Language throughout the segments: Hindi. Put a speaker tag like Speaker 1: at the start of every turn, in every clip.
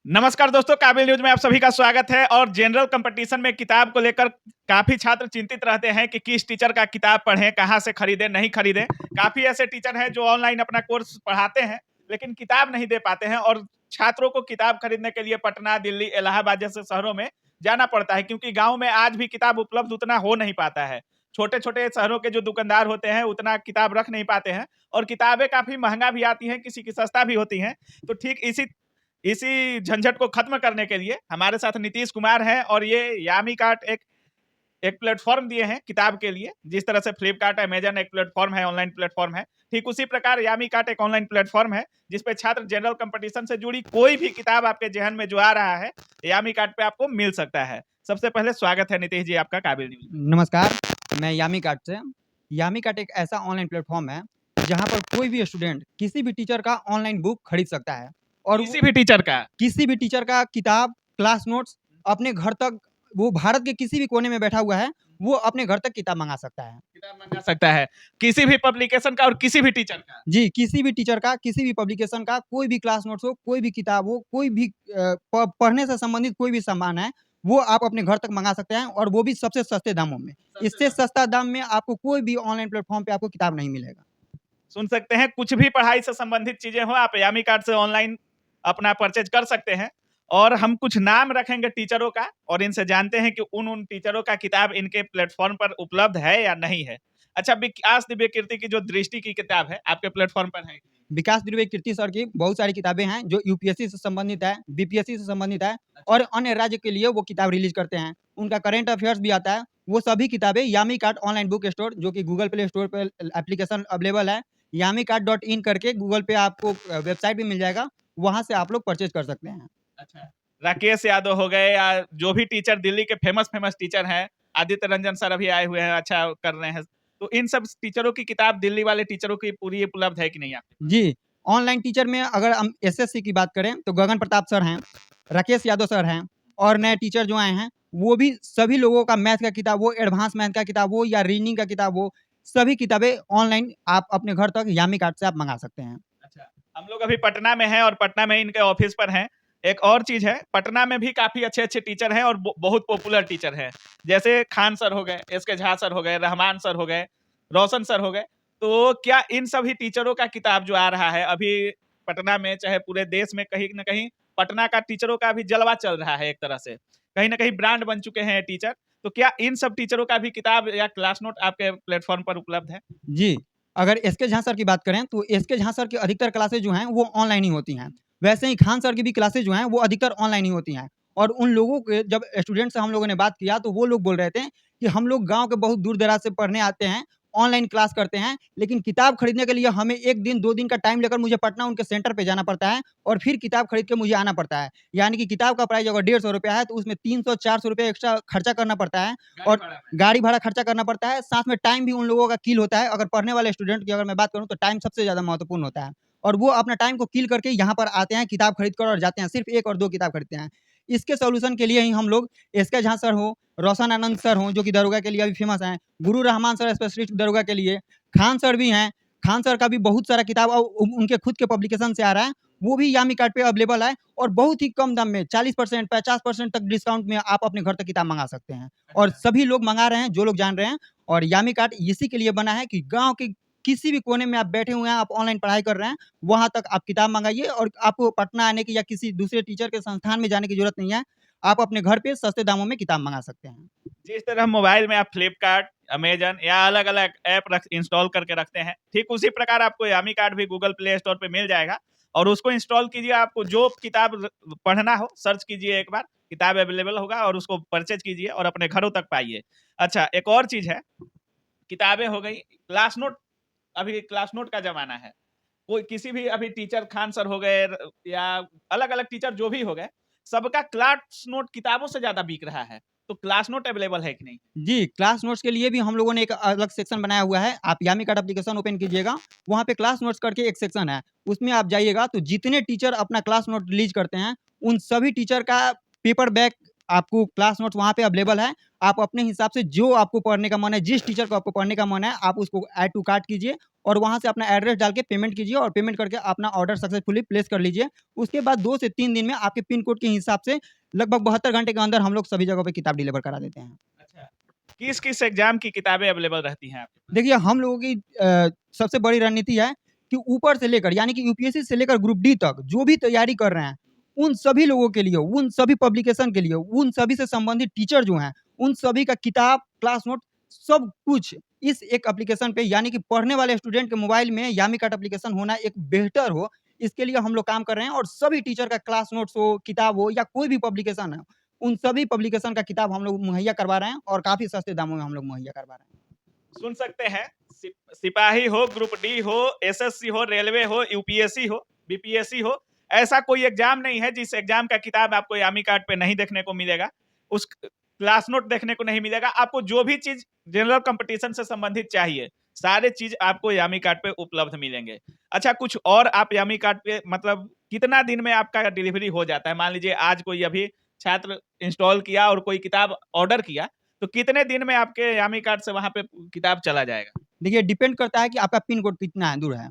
Speaker 1: नमस्कार दोस्तों, काबिल न्यूज में आप सभी का स्वागत है। और जनरल कंपटीशन में किताब को लेकर काफी छात्र चिंतित रहते हैं कि किस टीचर का किताब पढ़ें, कहां से खरीदें, नहीं खरीदें। काफी ऐसे टीचर हैं जो ऑनलाइन अपना कोर्स पढ़ाते हैं लेकिन किताब नहीं दे पाते हैं और छात्रों को किताब खरीदने के लिए पटना, दिल्ली, इलाहाबाद जैसे शहरों में जाना पड़ता है, क्योंकि गाँव में आज भी किताब उपलब्ध उतना हो नहीं पाता है। छोटे छोटे शहरों के जो दुकानदार होते हैं उतना किताब रख नहीं पाते हैं और किताबें काफी महंगा भी आती हैं, किसी की सस्ता भी होती हैं। तो ठीक इसी इसी झंझट को खत्म करने के लिए हमारे साथ नीतीश कुमार हैं और ये यामी कार्ट एक एक प्लेटफॉर्म दिए हैं किताब के लिए। जिस तरह से फ्लिपकार्ट, अमेजन एक प्लेटफॉर्म है, ऑनलाइन प्लेटफॉर्म है, ठीक उसी प्रकार यामी कार्ट एक ऑनलाइन प्लेटफॉर्म है जिसपे छात्र जनरल कंपटीशन से जुड़ी कोई भी किताब आपके जहन में जो आ रहा है यामी कार्ट पे आपको मिल सकता है। सबसे पहले स्वागत है नीतीश जी आपका काबिल न्यूज में।
Speaker 2: नमस्कार, मैं यामी कार्ट से। यामी कार्ट एक ऐसा ऑनलाइन प्लेटफ़ॉर्म है, जहाँ पर कोई भी स्टूडेंट किसी भी टीचर का ऑनलाइन बुक खरीद सकता है और
Speaker 1: किसी भी टीचर का
Speaker 2: किसी भी टीचर का किताब, क्लास नोट्स अपने घर तक, वो भारत के किसी भी कोने में बैठा हुआ है, वो अपने घर तक किताब मँगा सकता है।
Speaker 1: किताब मंगा सकता है, किसी भी पब्लिकेशन का और किसी भी टीचर का।
Speaker 2: जी, किसी भी टीचर का, किसी भी पब्लिकेशन का, कोई भी क्लास नोट्स हो, कोई भी किताब हो, कोई भी पढ़ने से संबंधित कोई भी सामान है, वो आप अपने घर तक मँगा सकते हैं और वो भी सबसे सस्ते दामों में। इससे सस्ता दाम में आपको कोई भी ऑनलाइन प्लेटफ़ॉर्म पे आपको किताब नहीं मिलेगा।
Speaker 1: सुन सकते हैं, कुछ भी पढ़ाई से संबंधित चीजें हो आप यामी कार्ड से ऑनलाइन अपना परचेज कर सकते हैं। और हम कुछ नाम रखेंगे टीचरों का और इनसे जानते हैं कि उन टीचरों का किताब इनके प्लेटफॉर्म पर उपलब्ध है या नहीं है। अच्छा, विकास दिव्य कीर्ति की जो दृष्टि की किताब है आपके प्लेटफॉर्म पर है कि नहीं?
Speaker 2: विकास दुबे कीर्ति सर की बहुत सारी किताबें हैं जो यूपीएससी से संबंधित है, बीपीएससी से संबंधित है और अन्य राज्य के लिए वो किताब रिलीज़ करते हैं। उनका करंट अफेयर्स भी आता है। वो सभी किताबें यामी कार्ट ऑनलाइन बुक स्टोर, जो कि गूगल प्ले स्टोर पे एप्लीकेशन अवेलेबल है। यामी कार्ट डॉट इन करके गूगल पे आपको वेबसाइट भी मिल जाएगा, वहाँ से आप लोग परचेज़ कर सकते हैं।
Speaker 1: अच्छा, राकेश यादव हो गए या जो भी टीचर दिल्ली के फेमस फेमस टीचर हैं, आदित्य रंजन सर अभी आए हुए हैं, अच्छा कर रहे हैं। तो इन सब टीचरों की किताब दिल्ली वाले टीचरों की पूरी उपलब्ध है कि नहीं आपके पास?
Speaker 2: जी, ऑनलाइन टीचर में अगर हम एसएससी की बात करें तो गगन प्रताप सर हैं, राकेश यादव सर हैं और नए टीचर जो आए हैं, वो भी सभी लोगों का मैथ का किताब हो, एडवांस मैथ का किताब हो या रीजनिंग का किताब हो, सभी किताबें ऑनलाइन आप अपने घर तक यामी कार्ट से आप मँगा सकते हैं।
Speaker 1: अच्छा, हम लोग अभी पटना में हैं और पटना में इनके ऑफिस पर हैं। एक और चीज़ है, पटना में भी काफ़ी अच्छे-अच्छे टीचर हैं और बहुत पॉपुलर टीचर हैं। जैसे खान सर हो गए, एसके झा सर हो गए, रहमान सर हो गए, रोशन सर हो गए। तो क्या इन सभी टीचरों का किताब जो आ रहा है अभी पटना में, चाहे पूरे देश में, कहीं न कहीं पटना का टीचरों का भी जलवा चल रहा है एक तरह से। कहीं न कहीं ब्रांड बन चुके हैं ये टीचर। तो क्या इन सब टीचरों का भी किताब या क्लास नोट आपके प्लेटफ़ॉर्म पर उपलब्ध है?
Speaker 2: जी, अगर एसके झा सर की बात करें तो एसके झा सर की अधिकतर क्लासेज़ जो हैं वो ऑनलाइन ही होती हैं। वैसे ही खान सर की भी क्लासेज़ जो हैं वो अधिकतर ऑनलाइन ही होती हैं और उन लोगों के जब स्टूडेंट से हम लोगों ने बात किया तो वो लोग बोल रहे थे कि हम लोग गाँव के बहुत दूर-दराज से पढ़ने आते हैं, ऑनलाइन क्लास करते हैं, लेकिन किताब खरीदने के लिए हमें 1 दिन 2 दिन का टाइम लेकर मुझे पटना उनके सेंटर पे जाना पड़ता है और फिर किताब खरीद के मुझे आना पड़ता है। यानी कि किताब का प्राइस अगर ₹150 है तो उसमें 300-400 रुपए एक्स्ट्रा खर्चा करना पड़ता है
Speaker 1: गाड़ी
Speaker 2: और
Speaker 1: भाड़ा में?
Speaker 2: गाड़ी भाड़ा खर्चा करना पड़ता है, साथ में टाइम भी उन लोगों का किल होता है। अगर पढ़ने वाले स्टूडेंट की अगर मैं बात करूँ तो टाइम सबसे ज़्यादा महत्वपूर्ण होता है और वो अपना टाइम को किल करके यहाँ पर आते हैं, किताब खरीद कर और जाते हैं, सिर्फ़ 1 और 2 किताब खरीदते हैं। इसके सॉल्यूशन के लिए ही हम लोग एसके झा सर हों, रोशन आनंद सर हों, जो कि दारोगा के लिए अभी फ़ेमस हैं, गुरु रहमान सर स्पेशलिस्ट दारोगा के लिए, खान सर भी हैं, खान सर का भी बहुत सारा किताब उनके खुद के पब्लिकेशन से आ रहा है, वो भी यामी कार्ट पे अवेलेबल है और बहुत ही कम दाम में 40% 50% तक डिस्काउंट में आप अपने घर तक किताब मँगा सकते हैं। और
Speaker 1: अच्छा।
Speaker 2: सभी लोग मँगा रहे हैं, जो लोग जान रहे हैं और यामी कार्ट इसी के लिए बना है कि गाँव के किसी भी कोने में आप बैठे हुए हैं, आप ऑनलाइन पढ़ाई कर रहे हैं, वहाँ तक आप किताब मँगाइए और आपको पटना आने की या किसी दूसरे टीचर के संस्थान में जाने की ज़रूरत नहीं है। आप अपने घर पे सस्ते दामों में किताब मँगा सकते हैं।
Speaker 1: जिस तरह मोबाइल में आप फ्लिपकार्ट, अमेज़न या अलग-अलग ऐप रख इंस्टॉल करके रखते हैं, ठीक उसी प्रकार आपको यामी कार्ड भी गूगल प्ले स्टोर पे मिल जाएगा और उसको इंस्टॉल कीजिए। आपको जो किताब पढ़ना हो सर्च कीजिए एक बार, किताब अवेलेबल होगा और उसको परचेज़ कीजिए और अपने घरों तक पाइए। अच्छा, एक और चीज़ है, किताबें हो गई, क्लास नोट। अभी क्लास नोट का ज़माना है। कोई किसी भी अभी टीचर खान सर हो गए या अलग-अलग टीचर जो भी हो गए, सबका क्लास नोट किताबों से ज़्यादा बिक रहा है। तो क्लास नोट अवेलेबल है कि नहीं?
Speaker 2: जी, क्लास नोट्स के लिए भी हम लोगों ने एक अलग सेक्शन बनाया हुआ है। आप यामी कार्ट एप्लीकेशन ओपन कीजिएगा, वहाँ पे क्लास नोट्स करके एक सेक्शन है। उसमें आप जाइएगा तो जितने टीचर अपना क्लास नोट रिलीज़ करते हैं, उन सभी टीचर का पेपर बैक आपको क्लास नोट्स वहाँ पे अवेलेबल है। आप अपने हिसाब से जो आपको पढ़ने का मन है, जिस टीचर को आपको पढ़ने का मन है, आप उसको ऐड टू कार्ट कीजिए और वहाँ से अपना एड्रेस डाल के पेमेंट कीजिए और पेमेंट करके अपना ऑर्डर सक्सेसफुली प्लेस कर लीजिए। उसके बाद 2 से 3 दिन में आपके पिन कोड के हिसाब से लगभग 72 घंटे के अंदर हम लोग सभी जगहों पे किताब डिलीवर करा देते हैं।
Speaker 1: अच्छा, किस-किस एग्ज़ाम की किताबें अवेलेबल रहती हैं आपके पास?
Speaker 2: देखिए, हम लोगों की सबसे बड़ी रणनीति है कि ऊपर से लेकर यानी कि यूपीएससी से लेकर ग्रुप डी तक जो भी तैयारी कर रहे हैं, उन सभी लोगों के लिए, उन सभी पब्लिकेशन के लिए, उन सभी से संबंधित टीचर जो हैं, उन सभी का किताब, क्लास नोट सब कुछ इस एक एप्लीकेशन पे यानी कि पढ़ने वाले स्टूडेंट के मोबाइल में यामी कार्ट एप्लीकेशन होना एक बेहतर हो, इसके लिए हम लोग काम कर रहे हैं और सभी टीचर का क्लास नोट्स हो, किताब हो या कोई भी पब्लिकेशन है, उन सभी पब्लिकेशन का किताब हम लोग मुहैया करवा रहे हैं और काफ़ी सस्ते दामों में हम लोग मुहैया करवा रहे हैं।
Speaker 1: सुन सकते हैं सिपाही हो, ग्रुप डी हो, एसएससी हो, रेलवे हो, यूपीएससी हो, बीपीएससी हो, ऐसा कोई एग्जाम नहीं है जिस एग्जाम का किताब आपको यामी कार्ड पे नहीं देखने को मिलेगा, उस क्लास नोट देखने को नहीं मिलेगा। आपको जो भी चीज जनरल कंपटीशन से संबंधित चाहिए, सारे चीज आपको यामी कार्ड पे उपलब्ध मिलेंगे। अच्छा, कुछ और आप यामी कार्ड पे मतलब कितना दिन में आपका डिलीवरी हो जाता है? मान लीजिए आज कोई अभी छात्र इंस्टॉल किया और कोई किताब ऑर्डर किया, तो कितने दिन में आपके यामी कार्ड से वहाँ पे किताब चला जाएगा?
Speaker 2: देखिए, डिपेंड करता है कि आपका पिन कोड कितना है दूर है।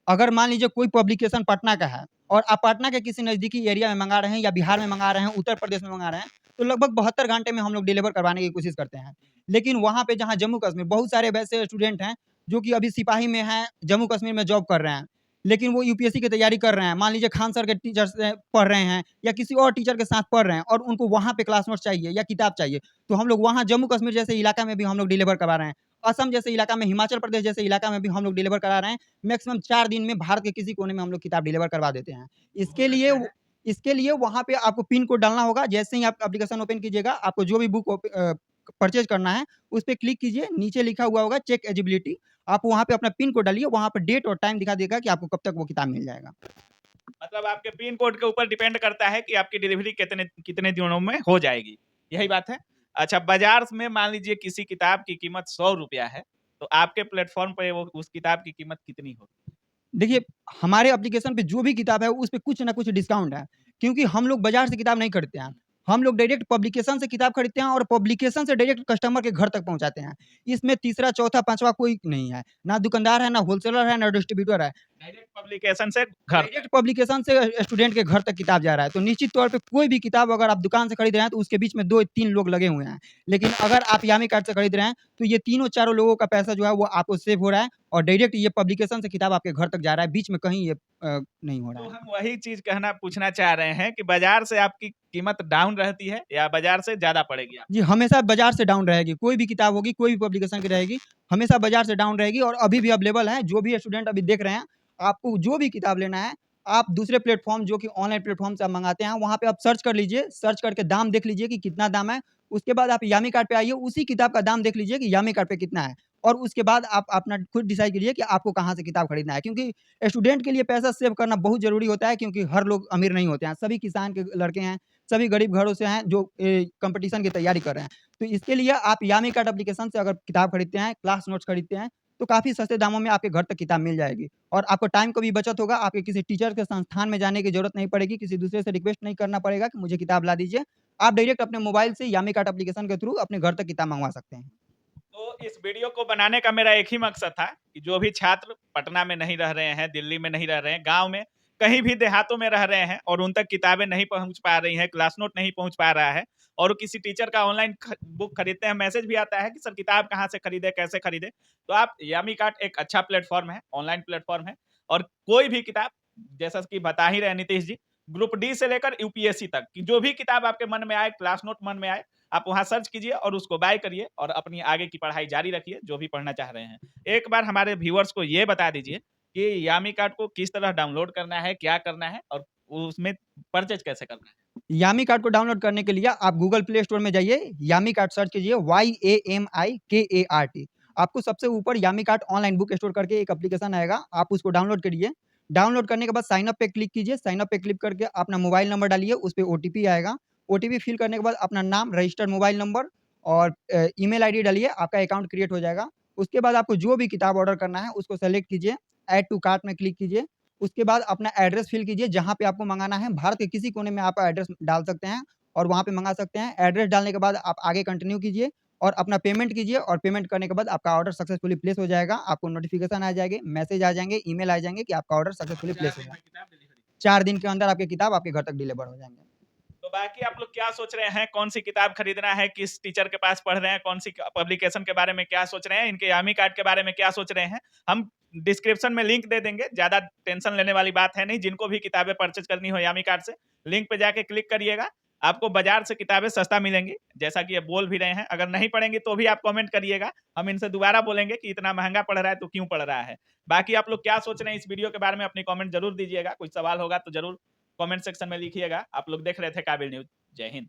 Speaker 2: अगर मान लीजिए कोई पब्लिकेशन पटना का है और आप पटना के किसी नज़दीकी एरिया में मँगा रहे हैं या बिहार में मँगा रहे हैं, उत्तर प्रदेश में मँगा रहे हैं, तो लगभग 72 घंटे में हम लोग डिलीवर करवाने की कोशिश करते हैं। लेकिन वहाँ पे जहाँ जम्मू-कश्मीर बहुत सारे वैसे स्टूडेंट हैं, जो कि अभी सिपाही में हैं, जम्मू-कश्मीर में जॉब कर रहे हैं। लेकिन वो यूपीएससी की तैयारी कर रहे हैं। मान लीजिए खान सर के टीचर से पढ़ रहे हैं या किसी और टीचर के साथ पढ़ रहे हैं और उनको वहाँ पे क्लास नोट्स चाहिए या किताब चाहिए, तो हम लोग वहाँ जम्मू-कश्मीर जैसे इलाका में भी हम लोग डिलीवर करवा रहे हैं। असम जैसे इलाका में, हिमाचल प्रदेश जैसे इलाका में भी हम लोग डिलीवर करा रहे हैं। मैक्सिमम 4 दिन में भारत के किसी कोने में हम लोग किताब डिलीवर करवा देते हैं। इसके
Speaker 1: बहुत
Speaker 2: लिए
Speaker 1: अच्छा है।
Speaker 2: इसके लिए वहाँ पे आपको पिन कोड डालना होगा। जैसे ही आप एप्लीकेशन ओपन कीजिएगा, आपको जो भी बुक परचेज़ करना है, उस पे क्लिक कीजिए, नीचे लिखा हुआ होगा चेक एलिजिबिलिटी। आप वहाँ पे अपना पिन कोड डालिए, वहाँ पे डेट और टाइम दिखा देगा कि आपको कब तक वो किताब मिल जाएगा।
Speaker 1: मतलब आपके पिन कोड के ऊपर डिपेंड करता है कि आपकी डिलीवरी कितने कितने दिनों में हो जाएगी, यही बात है? अच्छा, बाज़ार में मान लीजिए किसी किताब की कीमत ₹100 है, तो आपके प्लेटफ़ॉर्म पे वो उस किताब की कीमत कितनी होगी?
Speaker 2: देखिए, हमारे एप्लीकेशन पे जो भी किताब है, उस पे कुछ ना कुछ डिस्काउंट है, क्योंकि हम लोग बाज़ार से किताब नहीं खरीदते हैं। हम लोग डायरेक्ट पब्लिकेशन से किताब खरीदते हैं और पब्लिकेशन से डायरेक्ट कस्टमर के घर तक पहुँचाते हैं। इसमें तीसरा, चौथा, पाँचवाँ कोई नहीं है। ना दुकानदार है, ना होलसेलर है, ना डिस्ट्रीब्यूटर है।
Speaker 1: डायरेक्ट पब्लिकेशन से घर
Speaker 2: डायरेक्ट पब्लिकेशन से स्टूडेंट के घर तक किताब जा रहा है, तो निश्चित तौर पे कोई भी किताब अगर आप दुकान से खरीद रहे हैं, तो उसके बीच में 2-3 लोग लगे हुए हैं। लेकिन अगर आप यामी कार्ड से खरीद रहे हैं, तो ये तीनों चारों लोगों का पैसा जो है वो आपको सेव हो रहा है और डायरेक्ट ये पब्लिकेशन से किताब आपके घर तक जा रहा है, बीच में कहीं ये नहीं हो रहा
Speaker 1: तो
Speaker 2: है।
Speaker 1: हम वही चीज़ कहना पूछना चाह रहे हैं कि बाज़ार से आपकी कीमत डाउन रहती है या बाज़ार से ज़्यादा पड़ेगी
Speaker 2: जी,
Speaker 1: आपको?
Speaker 2: हमेशा बाज़ार से डाउन रहेगी, कोई भी किताब होगी, कोई भी पब्लिकेशन की रहेगी, हमेशा बाज़ार से डाउन रहेगी और अभी भी अवेलेबल है। जो भी स्टूडेंट अभी देख रहे हैं, आपको जो भी किताब लेना है, आप दूसरे प्लेटफ़ॉर्म जो कि ऑनलाइन प्लेटफ़ॉर्म से आप मँगाते हैं, वहाँ पे आप सर्च कर लीजिए, सर्च करके दाम देख लीजिए कि कितना दाम है। उसके बाद आप यामी कार्ड पे आइए, उसी किताब का दाम देख लीजिए कि यामी कार्ड पे कितना है और उसके बाद आप अपना खुद डिसाइड कीजिए कि आपको कहाँ से किताब खरीदना है। क्योंकि स्टूडेंट के लिए पैसा सेव करना बहुत ज़रूरी होता है क्योंकि हर लोग अमीर नहीं होते हैं, सभी किसान के लड़के हैं, सभी गरीब घरों से हैं जो कॉम्पिटिशन की तैयारी कर रहे हैं। तो इसके लिए आप यामी कार्ट एप्लीकेशन से अगर किताब खरीदते हैं, क्लास नोट्स खरीदते हैं, तो काफ़ी सस्ते दामों में आपके घर तक किताब मिल जाएगी और आपको टाइम का भी बचत होगा, आपके किसी टीचर के संस्थान में जाने की ज़रूरत नहीं पड़ेगी, किसी दूसरे से रिक्वेस्ट नहीं करना पड़ेगा कि मुझे किताब ला दीजिए। आप डायरेक्ट अपने मोबाइल से यामी कार्ट एप्लीकेशन के थ्रू अपने घर तक किताब मँगवा सकते हैं।
Speaker 1: तो इस वीडियो को बनाने का मेरा एक ही मकसद था कि जो भी छात्र पटना में नहीं रह रहे हैं, दिल्ली में नहीं रह रहे हैं, गाँव में, कहीं भी देहातों में रह रहे हैं और उन तक किताबें नहीं पहुँच पा रही हैं, क्लास नोट नहीं पहुँच पा रहा है और वो किसी टीचर का ऑनलाइन बुक खरीदते हैं, मैसेज भी आता है कि सर किताब कहाँ से खरीदे, कैसे खरीदे? तो आप यामी कार्ट एक अच्छा प्लेटफ़ॉर्म है, ऑनलाइन प्लेटफ़ॉर्म है और कोई भी किताब जैसा कि बता ही रहे नीतीश जी, ग्रुप डी से लेकर यूपीएससी तक कि जो भी किताब आपके मन में आए, क्लास नोट मन में आए, आप वहाँ सर्च कीजिए और उसको बाय करिए और अपनी आगे की पढ़ाई जारी रखिए, जो भी पढ़ना चाह रहे हैं। एक बार हमारे व्यूअर्स को ये बता दीजिए कि यामी कार्ड को किस तरह डाउनलोड करना है, क्या करना है और उसमें परचेज़ कैसे करना है?
Speaker 2: यामी कार्ट को डाउनलोड करने के लिए आप गूगल प्ले स्टोर में जाइए, यामी कार्ट सर्च कीजिए YAMIKART। आपको सबसे ऊपर यामी कार्ट ऑनलाइन बुक स्टोर करके एक एप्लीकेशन आएगा, आप उसको डाउनलोड करिए। डाउनलोड करने के बाद साइन अप पे क्लिक कीजिए, साइन अप पे क्लिक करके अपना मोबाइल नंबर डालिए, उस पे ओटीपी आएगा। ओटीपी फिल करने के बाद अपना नाम, रजिस्टर्ड मोबाइल नंबर और ईमेल आईडी डालिए, आपका अकाउंट क्रिएट हो जाएगा। उसके बाद आपको जो भी किताब ऑर्डर करना है, उसको सेलेक्ट कीजिए, ऐड टू कार्ट में क्लिक कीजिए। उसके बाद अपना एड्रेस फ़िल कीजिए जहाँ पे आपको मँगाना है, भारत के किसी कोने में आप एड्रेस डाल सकते हैं और वहाँ पे मँगा सकते हैं। एड्रेस डालने के बाद आप आगे कंटिन्यू कीजिए और अपना पेमेंट कीजिए और पेमेंट करने के बाद आपका ऑर्डर सक्सेसफुली प्लेस हो जाएगा। आपको नोटिफ़िकेशन आ जाएँगे, मैसेज आ जाएँगे, ईमेल आ जाएँगे कि आपका ऑर्डर सक्सेसफुली
Speaker 1: 4
Speaker 2: प्लेस हो
Speaker 1: दिन
Speaker 2: गया।
Speaker 1: में किताब डिलीवरी।
Speaker 2: 4 दिन के अंदर आपकी किताब आपके घर तक डिलीवर हो जाएँगे।
Speaker 1: तो बाकी आप लोग क्या सोच रहे हैं? कौन-सी किताब खरीदना है? किस टीचर के पास पढ़ रहे हैं? कौन-सी पब्लिकेशन के बारे में क्या सोच रहे हैं? इनके यामी कार्ड के बारे में क्या सोच रहे हैं? हम डिस्क्रिप्शन में लिंक दे देंगे। ज़्यादा टेंशन लेने वाली बात है नहीं। जिनको भी किताबें परचेज़ करनी हो यामी कार्ड से, लिंक पे जाके क्लिक करिएगा। आपको बाज़ार से किताबें सस्ता मिलेंगी, जैसा कि ये बोल भी रहे हैं। अगर नहीं पढ़ेंगे तो भी आप कमेंट करिएगा। हम इनसे दोबारा बोलेंगे कि इतना महँगा पड़ रहा है तो क्यों पड़ रहा है? बाकी आप लोग क्या सोच रहे हैं इस वीडियो के बारे में अपनी कमेंट ज़रूर दीजिएगा। कोई सवाल होगा तो ज़रूर कमेंट सेक्शन में लिखिएगा। आप लोग देख रहे थे काबिल न्यूज़। जय हिंद।